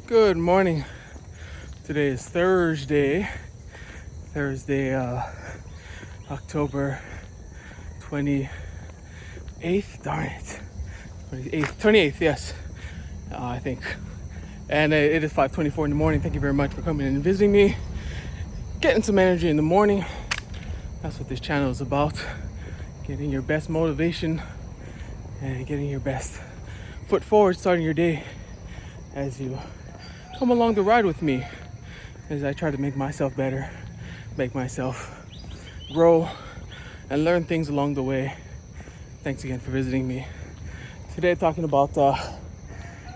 Good morning. Today is Thursday, October 28th. Darn it. 28th, yes, I think. And it is 5:24 in the morning. Thank you very much for coming and visiting me. Getting some energy in the morning. That's what this channel is about. Getting your best motivation and getting your best foot forward, starting your day as you come along the ride with me as I try to make myself better, make myself grow, and learn things along the way. Thanks again for visiting me. Today talking about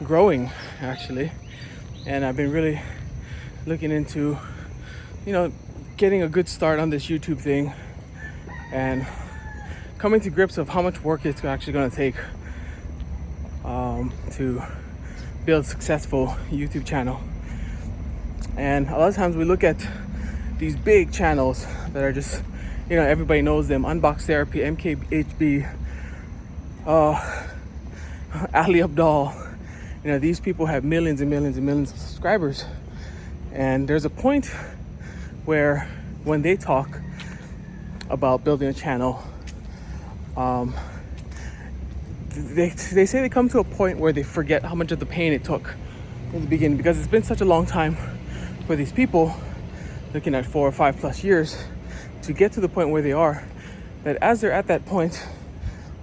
growing, actually. And I've been really looking into, getting a good start on this YouTube thing and coming to grips of how much work it's actually going to take to build a successful YouTube channel. And a lot of times we look at these big channels that are just, everybody knows them: Unbox Therapy, MKHB, Ali Abdaal. These people have millions and millions and millions of subscribers. And there's a point where when they talk about building a channel, they say they come to a point where they forget how much of the pain it took in the beginning, because it's been such a long time for these people, looking at 4 or 5 plus years, to get to the point where they are, that as they're at that point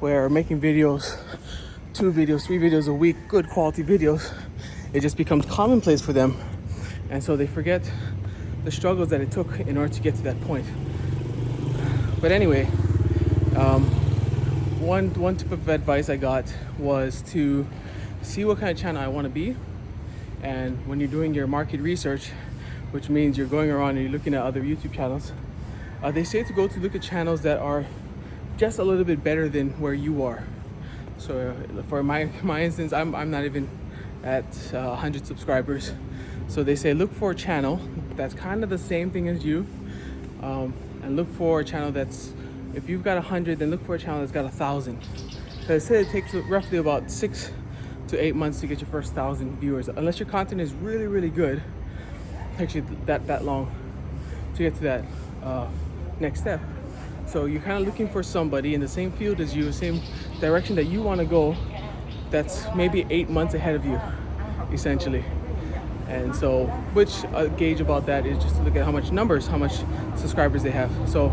where making videos, 2 videos, 3 videos a week, good quality videos, it just becomes commonplace for them. And so they forget the struggles that it took in order to get to that point. But anyway, one tip of advice I got was to see what kind of channel I want to be. And when you're doing your market research, which means you're going around and you're looking at other YouTube channels, they say to look at channels that are just a little bit better than where you are. So for my instance, I'm not even at 100 subscribers. So they say look for a channel that's kind of the same thing as you, and look for a channel that's, if you've got 100, then look for a channel that's got 1,000. So they say it takes roughly about 6 to 8 months to get your first 1,000 viewers, unless your content is really, really good. It takes you that long to get to that next step. So you're kind of looking for somebody in the same field as you, same direction that you want to go, that's maybe 8 months ahead of you, essentially. And so, which gauge about that is just to look at how much subscribers they have. So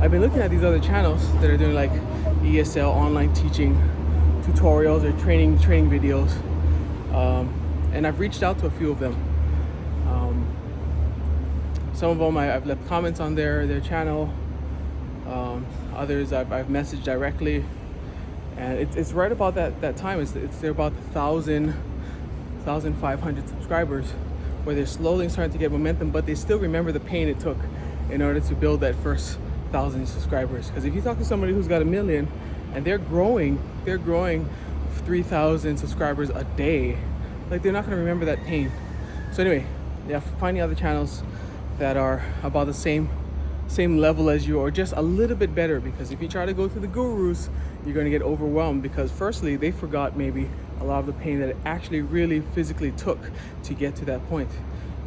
I've been looking at these other channels that are doing like ESL, online teaching, tutorials, or training videos. And I've reached out to a few of them. Some of them I've left comments on their channel. Others I've messaged directly. And it's right about that time. They're about 1,500 subscribers, where they're slowly starting to get momentum, but they still remember the pain it took in order to build that first 1,000 subscribers. Because if you talk to somebody who's got 1 million and they're growing 3,000 subscribers a day, like, they're not going to remember that pain. So anyway, yeah, finding other channels that are about the same level as you, or just a little bit better. Because if you try to go to the gurus, you're going to get overwhelmed, because firstly, they forgot maybe a lot of the pain that it actually really physically took to get to that point.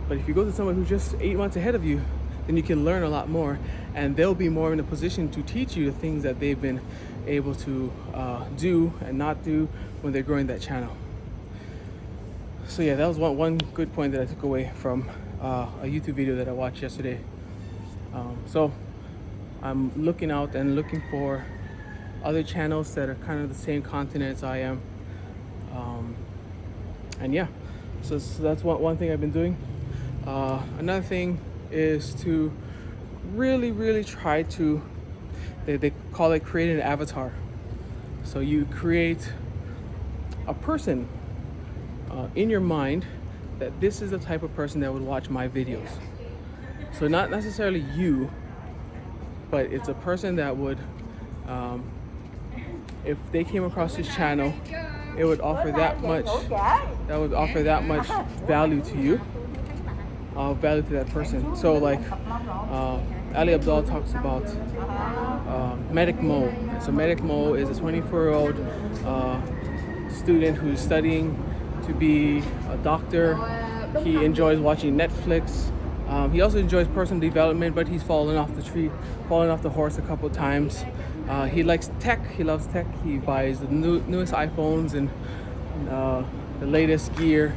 But if you go to someone who's just 8 months ahead of you, then you can learn a lot more, and they'll be more in a position to teach you the things that they've been able to do and not do when they're growing that channel. So yeah, that was one good point that I took away from a YouTube video that I watched yesterday. So I'm looking out and looking for other channels that are kind of the same content as I am. And yeah, so that's one thing I've been doing. Another thing is to really try to, they call it create an avatar. So you create a person in your mind that this is the type of person that would watch my videos. So not necessarily you, but it's a person that would, if they came across this channel, it would offer that much value to you, value to that person. So like Ali Abdaal talks about Medic Mo. So Medic Mo is a 24-year-old student who's studying to be a doctor He enjoys watching Netflix. He also enjoys personal development, but he's fallen off the horse a couple times. He likes tech. He loves tech. He buys the newest iPhones and the latest gear.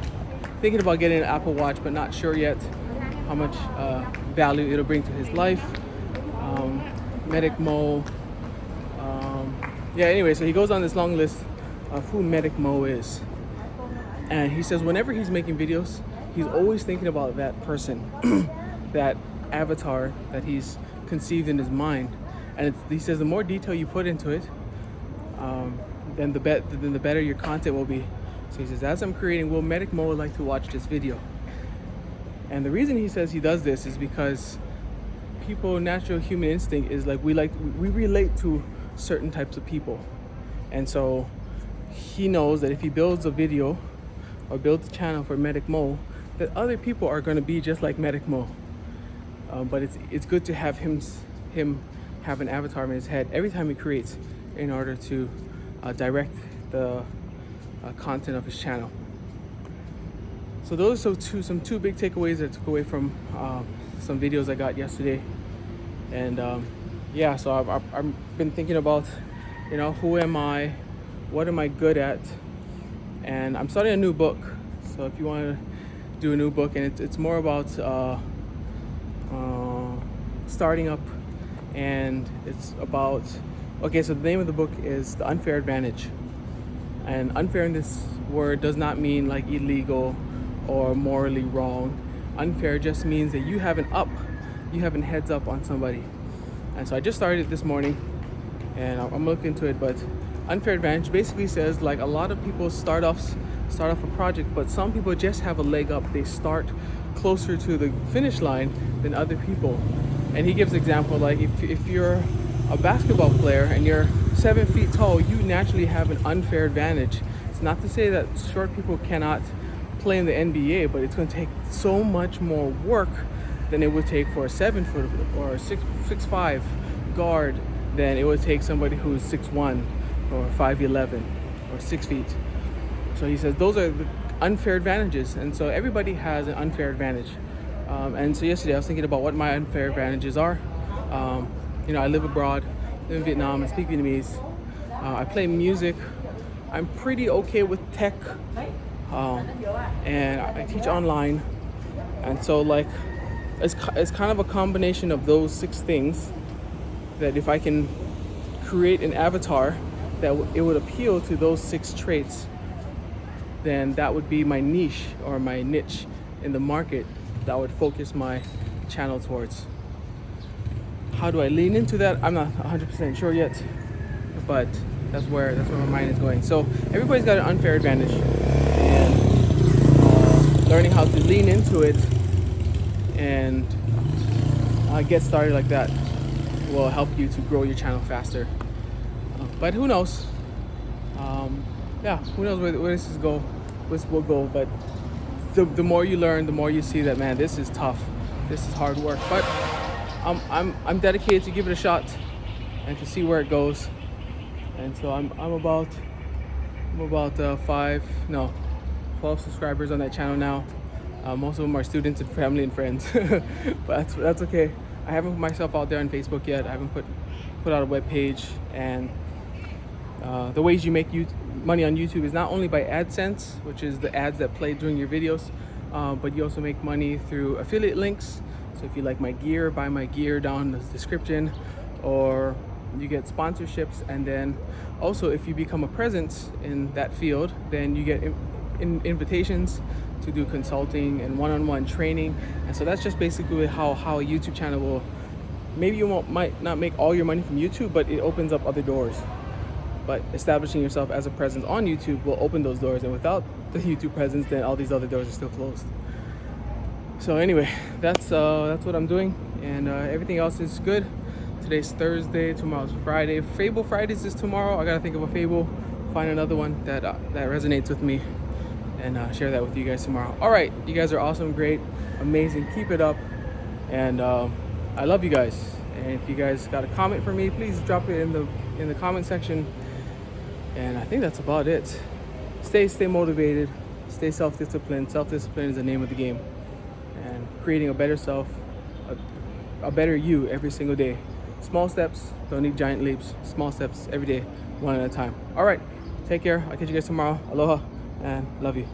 Thinking about getting an Apple Watch, but not sure yet how much value it'll bring to his life. Medic Mo. Anyway, so he goes on this long list of who Medic Mo is. And he says whenever he's making videos, he's always thinking about that person, that avatar that he's conceived in his mind. And he says the more detail you put into it, then the better your content will be. So he says, as I'm creating, will Medic Mo would like to watch this video? And the reason he says he does this is because people, natural human instinct is like we relate to certain types of people. And so he knows that if he builds a video or builds a channel for Medic Mo, that other people are going to be just like Medic Mo. But it's good to have him have an avatar in his head every time he creates in order to direct the content of his channel. So those are some two big takeaways that I took away from some videos I got yesterday. And so I've been thinking about, who am I, what am I good at, and I'm starting a new book. So if you want to do a new book, and it's more about starting up, and it's about so the name of the book is The Unfair Advantage. And unfair in this word does not mean like illegal or morally wrong. Unfair just means that you have an heads up on somebody. And so I just started it this morning, and I'm looking into it. But unfair advantage basically says like a lot of people start off a project, but some people just have a leg up. They start closer to the finish line than other people. And he gives example like if you're a basketball player and you're 7 feet tall, you naturally have an unfair advantage. It's not to say that short people cannot play in the NBA, but it's going to take so much more work than it would take for a 7 foot or a 6'5" guard than it would take somebody who's 6'1" or 5'11" or 6 feet. So he says those are the unfair advantages, and so everybody has an unfair advantage. And so yesterday I was thinking about what my unfair advantages are. I live abroad, live in Vietnam, I speak Vietnamese. I play music. I'm pretty okay with tech, and I teach online. And so like it's kind of a combination of those 6 things that if I can create an avatar that it would appeal to those 6 traits, then that would be my niche or my niche in the market that I would focus my channel towards. How do I lean into that? I'm not 100% sure yet, but that's where my mind is going. So everybody's got an unfair advantage, and learning how to lean into it and get started like that will help you to grow your channel faster. But who knows? Who knows where this will go. But the more you learn, the more you see that, man, this is tough. This is hard work. But I'm dedicated to give it a shot and to see where it goes. And so I'm about 12 subscribers on that channel now. Most of them are students and family and friends, but that's okay. I haven't put myself out there on Facebook yet. I haven't put out a web page. And the ways you make money on YouTube is not only by AdSense, which is the ads that play during your videos, but you also make money through affiliate links. So if you like my gear, buy my gear down in the description, or you get sponsorships. And then also if you become a presence in that field, then you get invitations to do consulting and one-on-one training. And so that's just basically how a YouTube channel will, maybe you might not make all your money from YouTube, but it opens up other doors. But establishing yourself as a presence on YouTube will open those doors, and without the YouTube presence, then all these other doors are still closed. So anyway, that's what I'm doing, and everything else is good. Today's Thursday, tomorrow's Friday. Fable Fridays is tomorrow. I gotta think of a fable, find another one that resonates with me, and share that with you guys tomorrow. All right, you guys are awesome, great, amazing. Keep it up, and I love you guys. And if you guys got a comment for me, please drop it in the comment section. And I think that's about it. Stay motivated. stay self-disciplined. Self-discipline is the name of the game, and creating a better self, a better you every single day. Small steps, don't need giant leaps. Small steps every day, one at a time. All right, take care. I'll catch you guys tomorrow. Aloha, and love you.